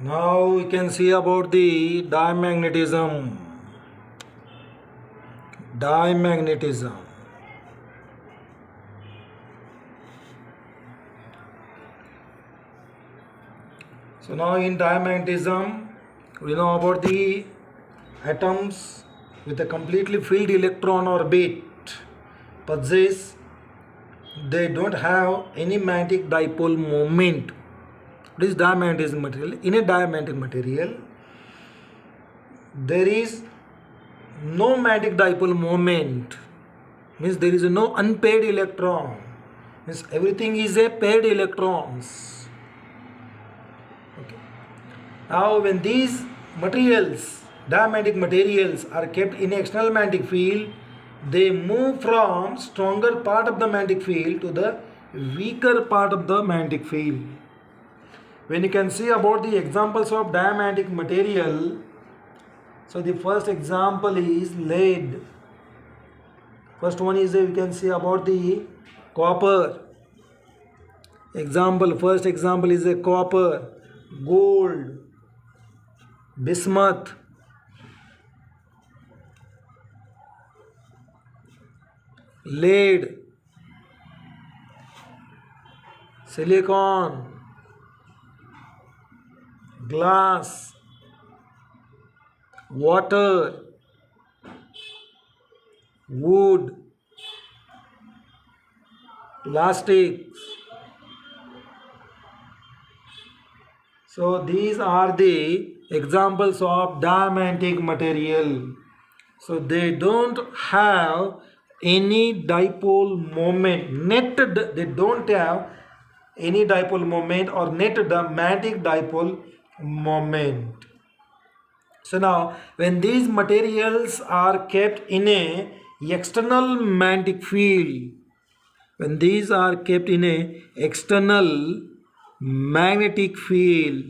Now we can see about the diamagnetism. Diamagnetism. So now in diamagnetism, we know about the atoms with a completely filled electron orbit possess, they don't have any magnetic dipole moment. What is diamagnetism material? In a diamagnetic material, there is no magnetic dipole moment, means there is no unpaired electron, means everything is a paired electrons. Okay. Now when these materials, diamagnetic materials, are kept in external magnetic field, they move from stronger part of the magnetic field to the weaker part of the magnetic field. When you can see about the examples of diamagnetic material, so the first example is lead. First one is we can see about the copper. First example is a copper, gold, bismuth, lead, silicon, glass, water, wood, plastics. So these are the examples of diamagnetic material. So they don't have any dipole moment, they don't have any dipole moment or net magnetic dipole moment. So now when these materials are kept in a external magnetic field, when these are kept in a external magnetic field,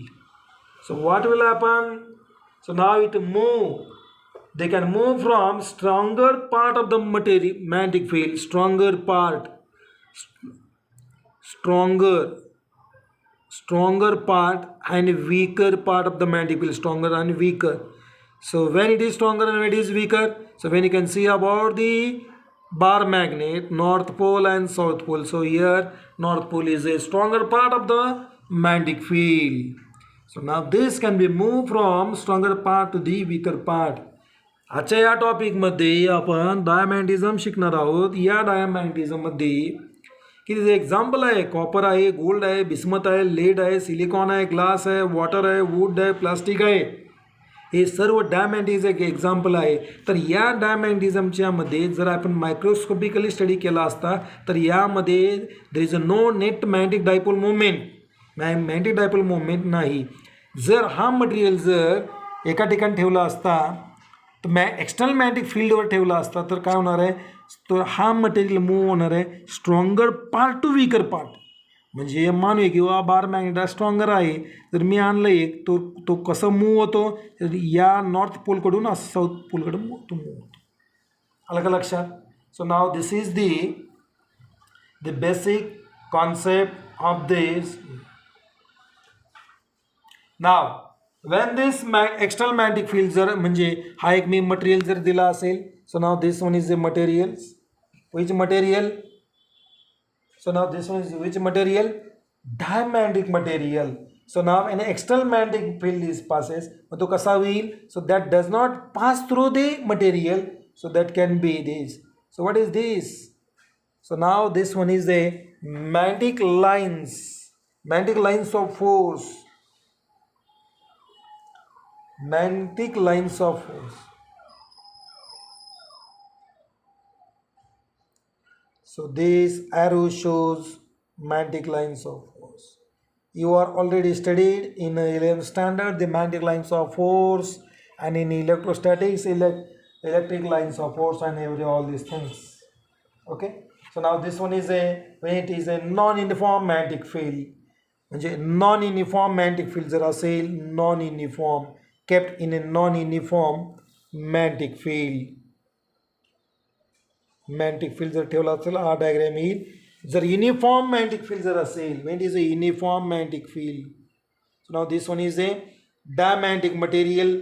so what will happen? So now they can move from stronger part of the magnetic field, stronger part and weaker part of the magnetic field, stronger and weaker. So when it is stronger and when it is weaker, so when you can see about the bar magnet, north pole and south pole, so here north pole is a stronger part of the magnetic field. So now this can be moved from stronger part to the weaker part. आजच्या या टॉपिकमध्ये आपण डायमॅग्नेटिझम शिकणार आहोत. या डायमॅग्नेटिझममध्ये किती example आहे, copper आहे, gold आहे, बिस्मथ आहे, लेड आहे, सिलिकॉन आहे, ग्लास आहे, वॉटर आहे, वूड आहे, प्लास्टिक आहे, हे सर्व डायमॅग्नेटिझम एक एक्झाम्पल आहे. तर या डायमॅग्नेटिझमच्या मध्ये जर आपण मायक्रोस्कोपिकली स्टडी केला असता तर यामध्ये there is a no net magnetic dipole movement, magnetic dipole movement नाही. जर हा मटेरियल जर एका ठिकाणी ठेवला असता तर एक्सटर्नल मॅग्नेटिक फील्डवर ठेवला असता तर काय होणार आहे, तर हा मटेरियल मूव्ह होणार आहे stronger part two weaker part. म्हणजे मानूया किंवा बार मॅग्नेट हा स्ट्रॉंगर आहे, जर मी आणलं एक तो कसं मूव्ह होतो, तर या नॉर्थ पोलकडून साऊथ पोलकडून मूव्ह होतो. आलं का लक्षात? So now this is the basic concept of this. Now when this external magnetic field जर म्हणजे हा एक मी मटेरियल जर दिला असेल, so now this one is the materials, which material, so now this one is which material, diamagnetic material. So now an external magnetic field is passes, but तो कसा होईल, so that does not pass through the material, so that can be this. So what is this? So now this one is the magnetic lines of force, magnetic lines of force. So this arrow shows magnetic lines of force. You are already studied in 11th standard the magnetic lines of force, and in electrostatics electric lines of force and all these things. Okay, so now this one is when it is a non-uniform magnetic field, म्हणजे non-uniform magnetic field जर असेल, non-uniform, kept in a non-uniform magnetic field जर ठेवला असेल हा diagram येईल. जर uniform magnetic field जर असेल, when it is a uniform magnetic field, so now this one is a diamagnetic material.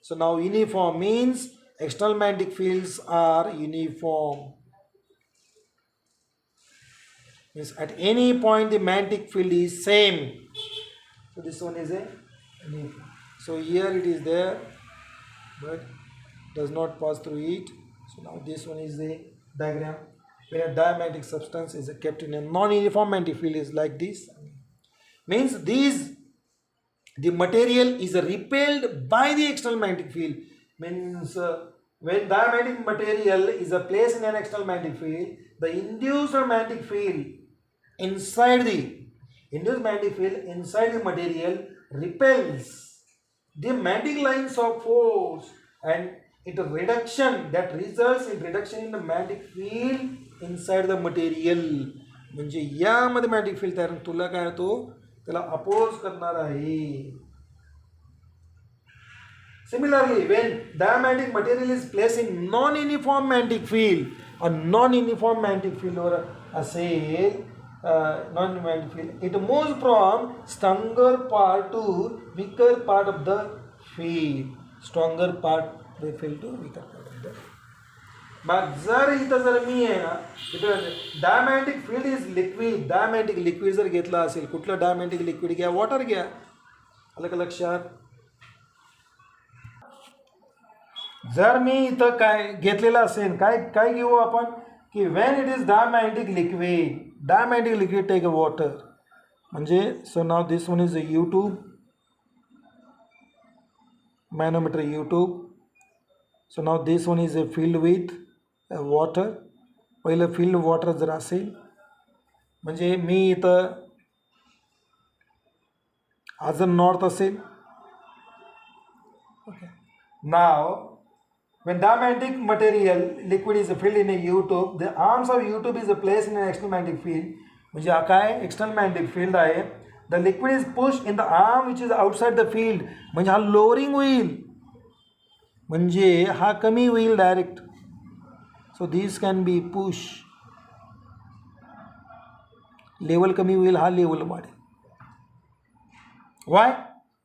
So now uniform means external magnetic fields are uniform. Means at any point the magnetic field is same. So this one is a uniform. So here it is there, but does not pass through it. So now this one is the diagram. When a diamagnetic substance is kept in a non-uniform magnetic field is like this. Means the material is repelled by the external magnetic field. Means when diamagnetic material is placed in an external magnetic field, the induced magnetic field inside the material repels the magnetic lines of force, and it reduction that results in reduction in the magnetic field inside the material. म्हणजे यामध्ये magnetic field तयार तुला काय होतो त्याला oppose करणार आहे. Similarly, when diamagnetic material is placed in non-uniform magnetic field, a non-uniform magnetic field or असेल non-magnetic field, it moves from stronger part to weaker part of the field. Stronger part of the field to weaker part of the field. मग जर इथं जर मी आहे ना इथं diamagnetic field is liquid, diamagnetic liquid जर घेतला असेल, कुठलं डायमॅग्नेटिक लिक्विड घ्या, वॉटर घ्या, आलं का लक्षात. जर मी इथं काय घेतलेलं असेल, काय घेऊ आपण की when it is diamagnetic liquid take a water. म्हणजे so now this one is a U tube manometer U tube. So now this one is a field with water. पहिलं फील्ड वॉटर जर असेल म्हणजे मी इथं हा जर नॉर्थ असेल. Okay. Now when diamagnetic material liquid is filled in a U-tube, the arms of U-tube is placed in an external magnetic field. म्हणजे हा काय एक्सटर्नल मॅग्नेटिक फील्ड आहे. The liquid is push in the arm which is outside the field. म्हणजे हा lowering होईल, म्हणजे हा कमी होईल direct. So this can be push, level कमी होईल, हा लेवल वाढेल. Why?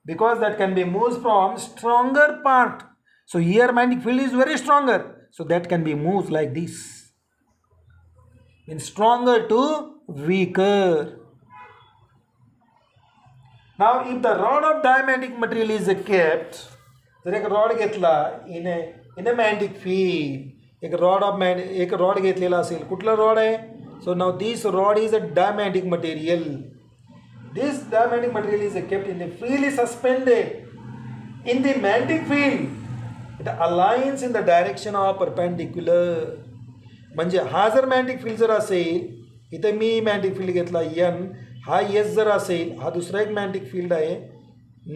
Because that can be moved from stronger part. So here magnetic field is very stronger, so that can be moved like this, in stronger to weaker. Now if the rod of diamagnetic material is kept, जर एक rod घेतला in a magnetic field, एक rod घेतलेला असेल, कुठला rod आहे. So now this rod is a diamagnetic material. This diamagnetic material is kept in a freely suspended in the magnetic field. It aligns in the direction of perpendicular. म्हणजे हा जर magnetic field जर असेल, इथे मी magnetic field घेतला N, हा S जर असेल, हा दुसरा एक मॅग्नेटिक फील्ड आहे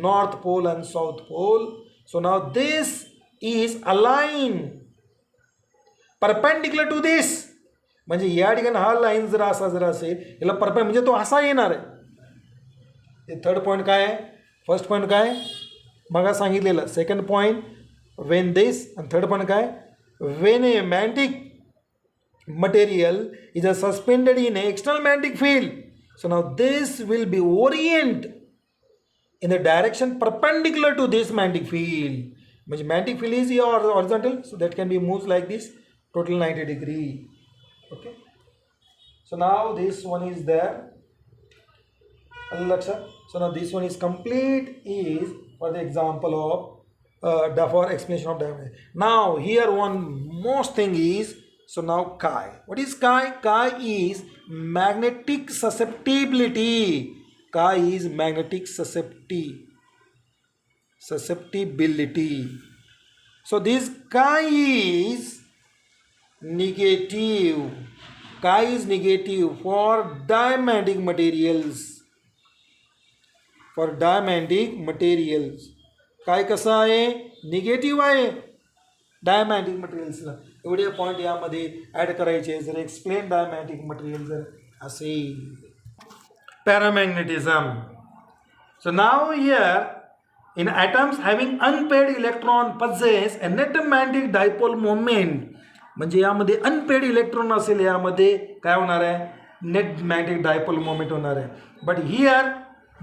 north pole and south pole. So now this is align perpendicular to this. म्हणजे या ठिकाणी हा लाईन जर असा जर असेल, याला परपेंड म्हणजे तो असा येणार आहे. हे थर्ड पॉईंट काय आहे, फर्स्ट पॉईंट काय मग सांगितलेलं, second point when this, and third point काय, when a magnetic material is suspended in an external magnetic field, so now this will be orient in the direction perpendicular to this magnetic field. म्हणजे magnetic field is here horizontal, so that can be moved like this, total 90 degree. Okay, so now this one is there. So now this one is complete, is for the example of for explanation of diamagnetic. Now here one most thing is, so now chi. What is chi? Chi is magnetic susceptibility. Chi is magnetic susceptibility. So this chi is negative. Chi is negative for diamagnetic materials. For diamagnetic materials. काय कसं आहे, negative आहे diamagnetic मटेरियल्सला. एवढे point यामध्ये add करायचे जर explain diamagnetic material जर असेल. Paramagnetism. So now here in atoms having unpaired electron possess a net magnetic dipole moment. म्हणजे यामध्ये अनपेड इलेक्ट्रॉन असेल, यामध्ये काय होणार आहे, नेट मॅग्नेटिक डायपोल मोमेंट होणार आहे. But here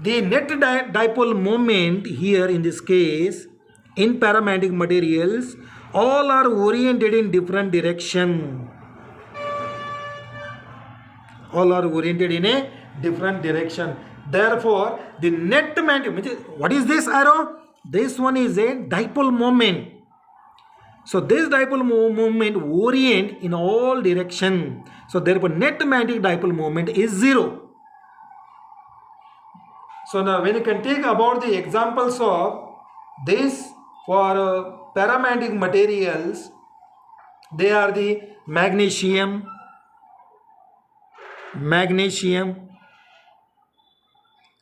The net dipole moment here in this case in paramagnetic materials all are oriented in different direction. All are oriented in a different direction. Therefore, the net magnetic, what is this arrow? This one is a dipole moment. So this dipole moment orient in all direction. So therefore, net magnetic dipole moment is 0. So now when you can take about the examples of this for paramagnetic materials, they are the magnesium,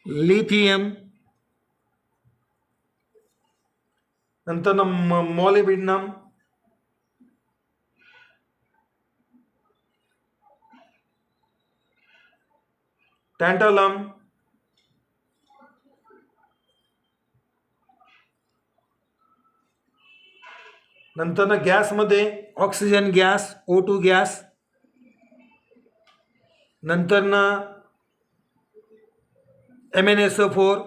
lithium, नंतर molybdenum, tantalum, नंतर gas मध्ये oxygen gas O2 gas, नंतर MnSO4.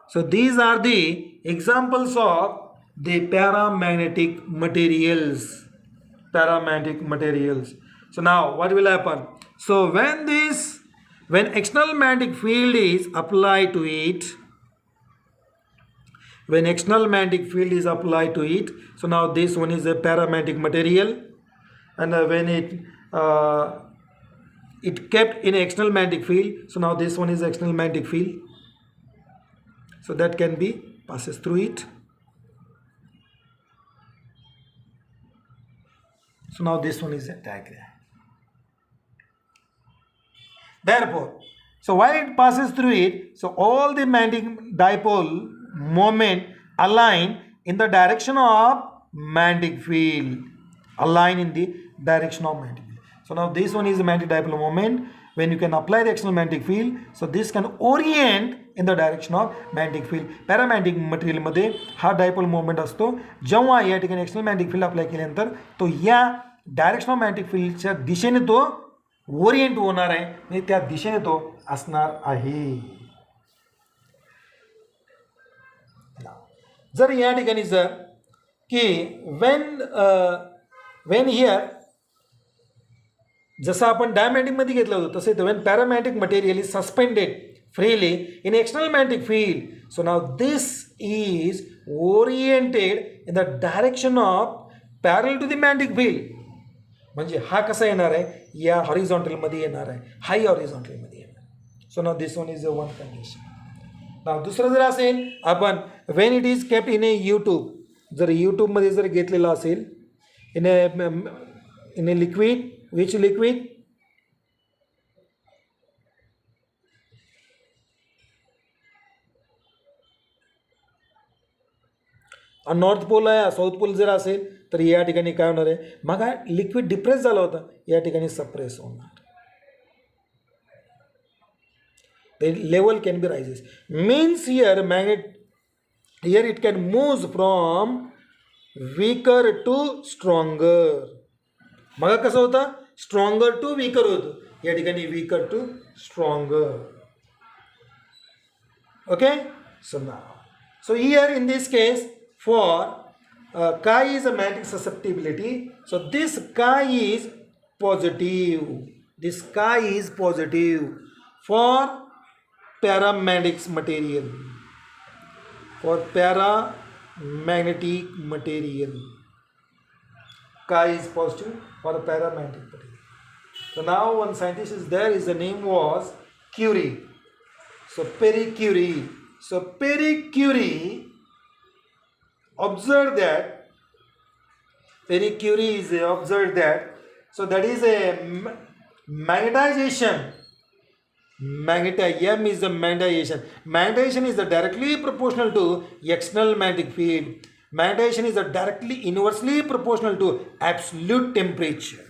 So these are the examples of the paramagnetic materials. So now what will happen? So when external magnetic field is applied to it, so now this one is a paramagnetic material, and when it kept in external magnetic field, so now this one is external magnetic field, so that can be passes through it. So now this one is a diagram. Therefore, so why it passes through it? So all the magnetic dipole moment align in the direction of magnetic field. So now this one is the magnetic dipole moment. When you can apply the external magnetic field, so this can orient in the direction of magnetic field. Paramagnetic material मध्ये हा dipole moment असतो. जेव्हा या ठिकाणी external magnetic field apply केल्यानंतर तो या direction of magnetic फील्डच्या दिशेने तो ओरिएंट होणार आहे, म्हणजे त्या दिशेने तो असणार आहे. जर या ठिकाणी जर की when here जसं आपण डायमॅग्नेटिक मध्ये घेतलं होतं तसे when paramagnetic material is suspended freely in external magnetic field, so now this is oriented in the direction of parallel to the magnetic field. म्हणजे हा कसा येणार आहे, या हॉरिझॉन्टल मध्ये येणार आहे, हाय हॉरिझॉन्टल मध्ये येणार. So now this one is one condition. Now दुसरं जर असेल आपण when it is kept in a U-tube, जर U-tube मध्ये जर घेतलेला असेल in a liquid, which liquid? North pole आहे, साऊथ पोल जर असेल तर या ठिकाणी काय होणार आहे, मग हा लिक्विड डिप्रेस झाला होता, या ठिकाणी सप्रेस होणार. The level can be rises. Means here magnet, here it can move from weaker to stronger. मग कसं होता, स्ट्रॉंगर टू वीकर होतं, या ठिकाणी weaker to stronger. Okay. So here in this case for chi is a magnetic susceptibility, so this chi is positive. This chi is positive for paramagnetic material. For paramagnetic material, chi is positive for paramagnetic material. So now one scientist is there, his name was Curie. So Pierre Curie. So Pierre Curie observed that, so that is a magnetization. M is the magnetization. Magnetization is directly proportional to external magnetic field. Magnetization is directly inversely proportional to absolute temperature.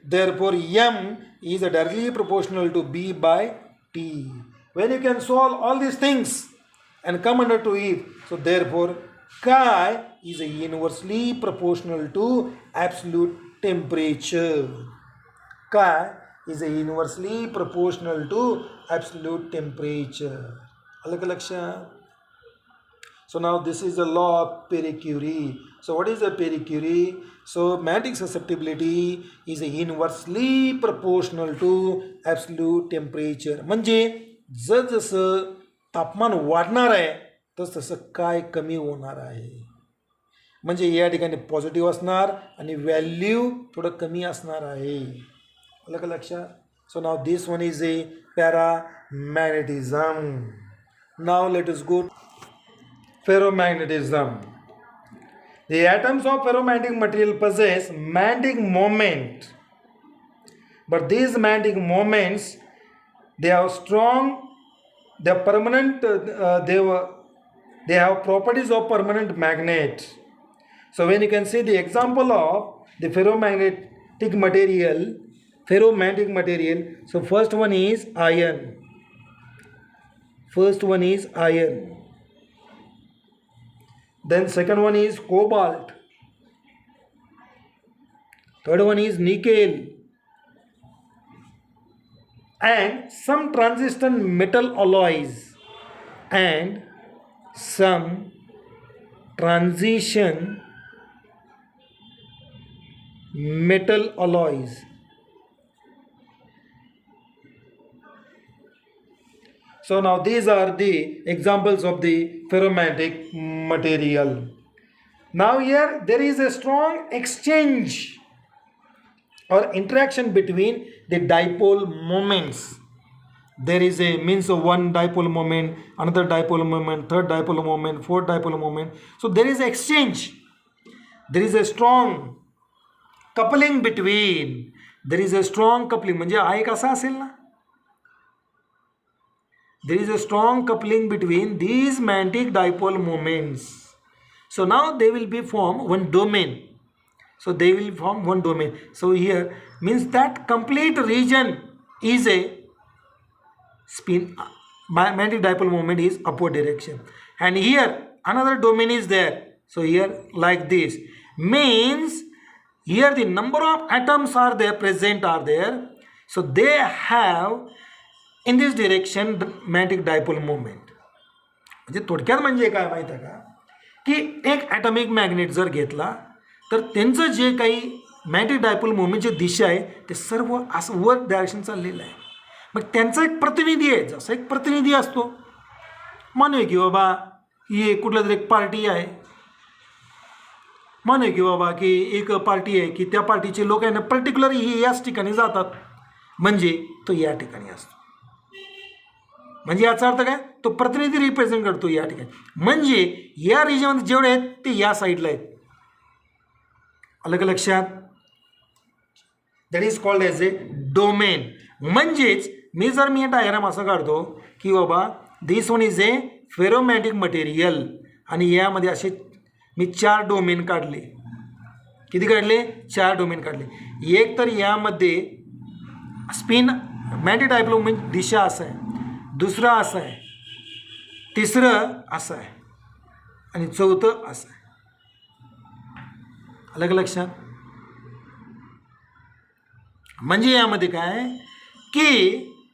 Therefore M is directly proportional to B by T. When you can solve all these things and come under to it, so therefore chi is inversely proportional to absolute temperature. Chi is inversely proportional to absolute temperature. अलग लक्षात. So now this is the law of Pierre Curie. So what is the Pierre Curie? So magnetic susceptibility is inversely proportional to absolute temperature. म्हणजे जसं तापमान वाढणार आहे तसं काय कमी होणार आहे. म्हणजे या ठिकाणी पॉझिटिव्ह असणार आणि व्हॅल्यू थोडं कमी असणार आहे. आलं का लक्षात. So now this one is a paramagnetism. Now let us go ferromagnetism. The atoms of ferromagnetic material possess magnetic moment, but these magnetic moments, they are strong, they are permanent, they have properties of permanent magnet. So when you can see the example of the ferromagnetic material, so first one is iron. Then second one is cobalt. Third one is nickel. And some transition metal alloys. And some transition metal alloys. So now these are the examples of the ferromagnetic material. Now here there is a strong exchange or interaction between the dipole moments. There is a means of one dipole moment, another dipole moment, third dipole moment, fourth dipole moment. So there is exchange. There is a strong coupling between. There is a strong coupling. म्हणजे हा एक असा असेल ना. There is a strong coupling between these magnetic dipole moments. So now they will be form one domain. So they will form one domain. So here means that complete region is a spin. Magnetic dipole moment is upward direction. And here another domain is there. So here like this. Means here the number of atoms are there, present are there. So they have in this direction magnetic dipole moment. म्हणजे थोडक्यात म्हणजे काय माहिती आहे का की एक atomic magnet जर घेतला तर त्यांचं जे काही मॅग्नेटिक डायपोल मोमेंटची दिशा आहे ते सर्व असं वर डायरेक्शन चाललेलं आहे. मग त्यांचा एक प्रतिनिधी आहे. जसं एक प्रतिनिधी असतो मानूया की बाबा ही कुठला तरी एक पार्टी आहे. मानूया की बाबा की एक पार्टी आहे की त्या पार्टीचे लोक आहे ना पर्टिक्युलर ही याच ठिकाणी जातात म्हणजे तो या ठिकाणी असतो. म्हणजे याचा अर्थ काय तो प्रतिनिधी रिप्रेझेंट करतो या ठिकाणी. म्हणजे या रिजनमध्ये जेवढे आहेत ते या साईडला आहेत. अलग लक्षात. That is called as a domain. म्हणजेच मी जर मी डायग्राम असं काढतो की बाबा this one is a ferromagnetic material आणि यामध्ये असे मी 4 डोमेन काढले. किती काढले 4 डोमेन काढले. एक तर यामध्ये स्पिन मॅग्नेटिक डायपोल मोमेंट दिशा असं आहे, दुसरं असं आहे, तिसरं असं आहे आणि चौथं असं आहे. अलग लक्षात. म्हणजे यामध्ये काय की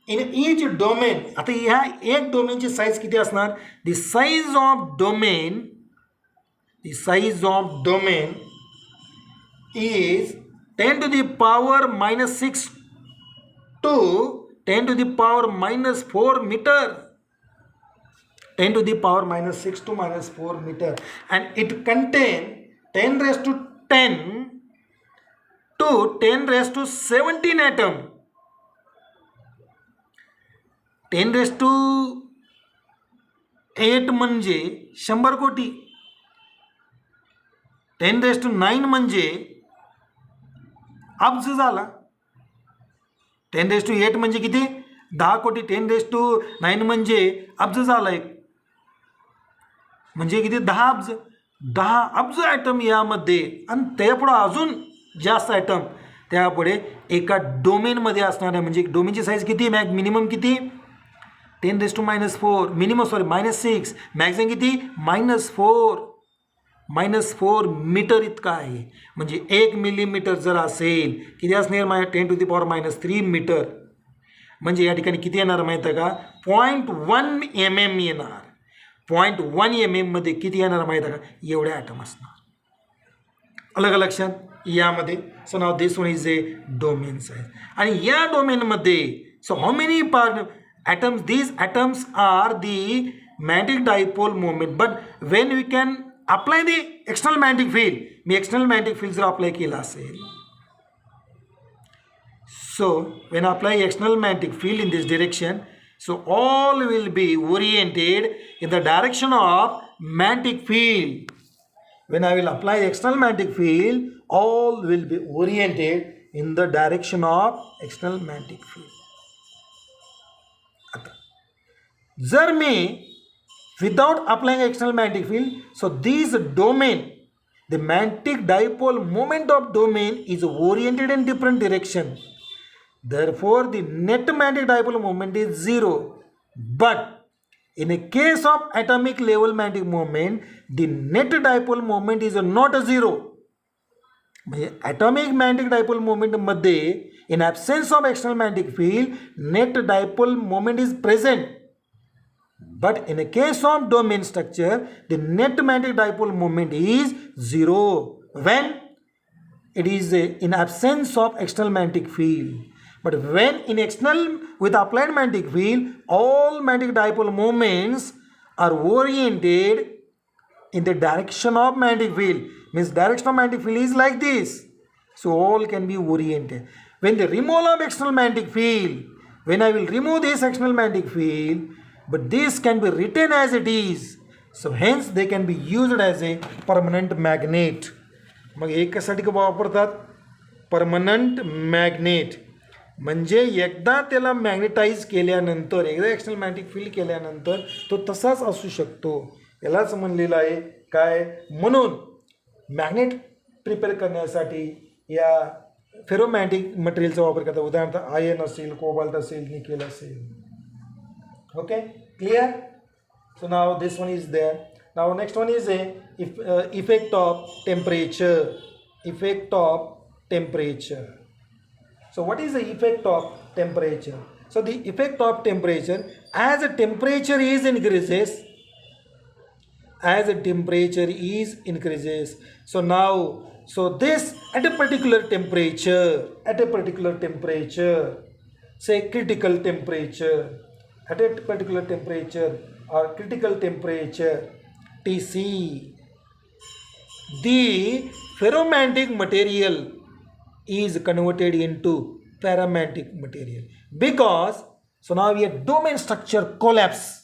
इन ईच डोमेन आता ह्या एक डोमेनची साईज किती असणार. The size of domain is 10 to the power -6 to 10 to the power -4 meter. 10 to the power -6 to -4 meter, and it contain 10 raised to 10 to 10 raised to 17 atom. 10 raised to 8 म्हणजे 100 कोटी. 10 raised to 9 म्हणजे अब्ज झाला. 10 raised to 8 म्हणजे किती 10 कोटी. 10 raised to 9 म्हणजे अब्ज झाला एक म्हणजे किती 10 अब्ज. 10 अब्ज ॲटम यामध्ये आणि त्यापुढे अजून जास्त ॲटम त्यापुढे एका डोमेनमध्ये असणार आहे. म्हणजे डोमेनची साईज किती मिनिमम किती 10 raised to -4 मिनिमम -6 मॅक्झिमम किती -4. -4 मीटर इतका आहे. म्हणजे 1 मिलीमीटर जर असेल, किती असणार माझ्या 10⁻³ मीटर. म्हणजे या ठिकाणी किती येणार माहिती आहे का? 0.1 mm येणार. 0.1 mm मध्ये किती येणार माहिती आहे का? एवढे ॲटम असणार. अलग लक्षात यामध्ये. So now this one is a domain size. आणि या डोमेनमध्ये so how many part atoms, these atoms are the magnetic dipole moment, but when we can apply the external magnetic field, me external magnetic field जर apply केला असेल, so when I apply external magnetic field in this direction, so all will be oriented in the direction of magnetic field. When I will apply external magnetic field, all will be oriented in the direction of external magnetic field. जर मी without applying external magnetic field, so this domain, the magnetic dipole moment of domain is oriented in different direction. Therefore, the net magnetic dipole moment is 0. But in a case of atomic level magnetic moment, the net dipole moment is not a 0. म्हणजे atomic magnetic dipole moment मध्ये in absence of external magnetic field, net dipole moment is present. But in a case of domain structure, the net magnetic dipole moment is 0 when it is in absence of external magnetic field. But when in external with applied magnetic field, all magnetic dipole moments are oriented in the direction of magnetic field. Means direction of magnetic field is like this. So all can be oriented. When the removal of external magnetic field, when I will remove this external magnetic field, but this can be written as it is. So hence they can be used as a permanent magnet. मग हे कशासाठी वापरतात? Permanent magnet. म्हणजे एकदा त्याला मॅग्नेटाईज केल्यानंतर, एकदा external magnetic field केल्यानंतर तो तसाच असू शकतो. यालाच म्हणलेलं आहे काय? म्हणून मॅग्नेट प्रिपेअर करण्यासाठी या फेरोमॅग्नेटिक मटेरियलचा वापर करतात. उदाहरणार्थ आयर्न असेल, कोबाल्ट असेल, निकेल असेल. Okay, clear? So now this one is there. Now next one is a effect of temperature. Effect of temperature. So what is the effect of temperature? So the effect of temperature, as the temperature is increases, so now, so this at a particular temperature, say critical temperature, at a particular temperature or critical temperature Tc, the ferromagnetic material is converted into paramagnetic material, because so now your domain structure collapse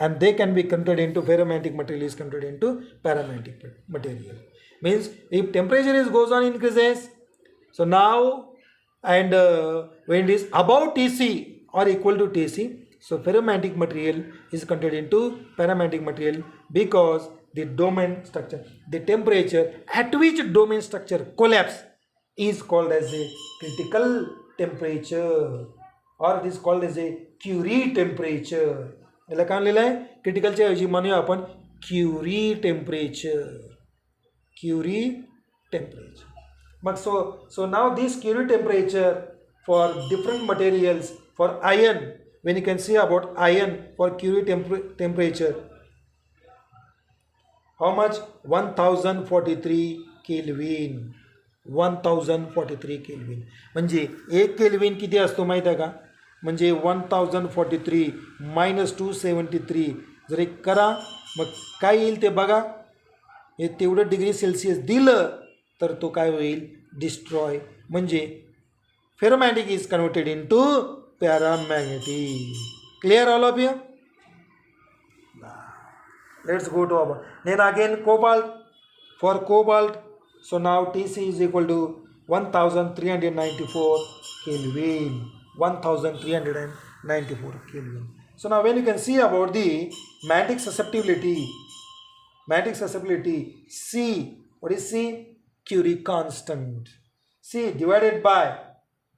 and they can be converted into ferromagnetic material is converted into paramagnetic material. Means if temperature is goes on increases, so now and when it is above Tc or equal to Tc, so ferromagnetic material is converted into paramagnetic material, because the domain structure, the temperature at which domain structure collapse is called as a critical temperature, or it is called as a Curie temperature. याला काय लिहिलं आहे? क्रिटिकलच्या ऐवजी म्हणूया आपण Curie temperature. मग so now this Curie temperature for different materials, for iron, when you can see about iron for Curie temperature, how much? 1043 Kelvin. 1043 Kelvin. म्हणजे 1 kelvin किती असतो माहिती आहे का? म्हणजे 1043 - 273 जर एक करा, मग काय येईल ते बघा. हे तेवढं डिग्री सेल्सिअस दिलं तर तो काय होईल? डिस्ट्रॉय. म्हणजे ferromagnetic is converted into paramagnetic. Clear all of you? Let's go to our, then again cobalt. For cobalt, so now Tc is equal to 1394 Kelvin. 1394 Kelvin. So now when you can see about the magnetic susceptibility, C, what is C? Curie constant. C divided by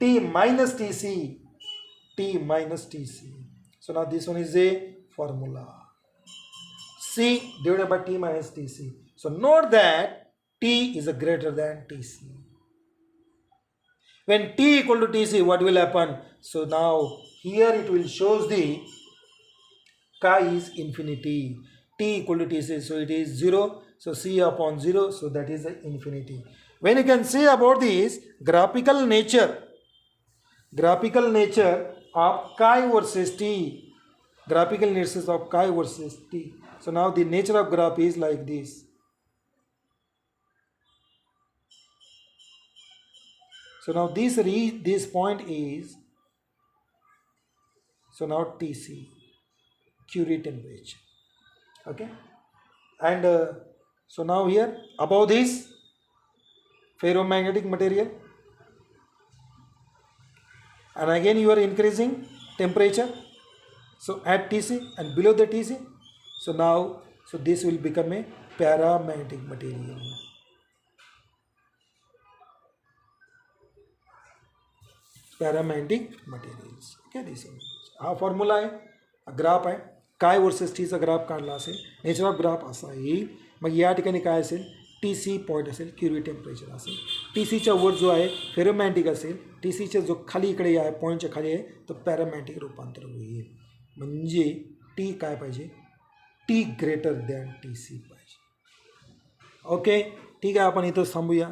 T minus Tc. So now this one is a formula. C divided by T minus Tc. So note that T is a greater than Tc. When T equal to Tc, what will happen? So now here it will shows the chi is infinity. T equal to Tc, so it is 0. So C upon 0, so that is the infinity. When you can say about this graphical nature of chi versus T, graphical nature of chi versus T. So now the nature of graph is like this. So now this point is, so now Tc, Curie temperature. Okay, and so now here above this ferromagnetic material, and again you are increasing temperature, so at Tc and below the Tc, so now so this will become a paramagnetic material. Paramagnetic materials. Okay, this हा formula आहे, graph आहे, काय versus टीचा graph काढला असेल, nature of graph असा येईल. मग या ठिकाणी काय असेल, टी सी पॉईंट असेल, क्युरी टेम्परेचर असेल, टी सीच्या वर जो आहे फेरोमॅग्नेटिक असेल, टी सीच्या जो खाली इकडे आहे पॉईंटच्या खाली आहे तो पॅरामॅग्नेटिक रूपांतर होईल. म्हणजे टी काय पाहिजे, T greater than T C पाहिजे. ओके, ठीक आहे, आपण इथं थांबूया.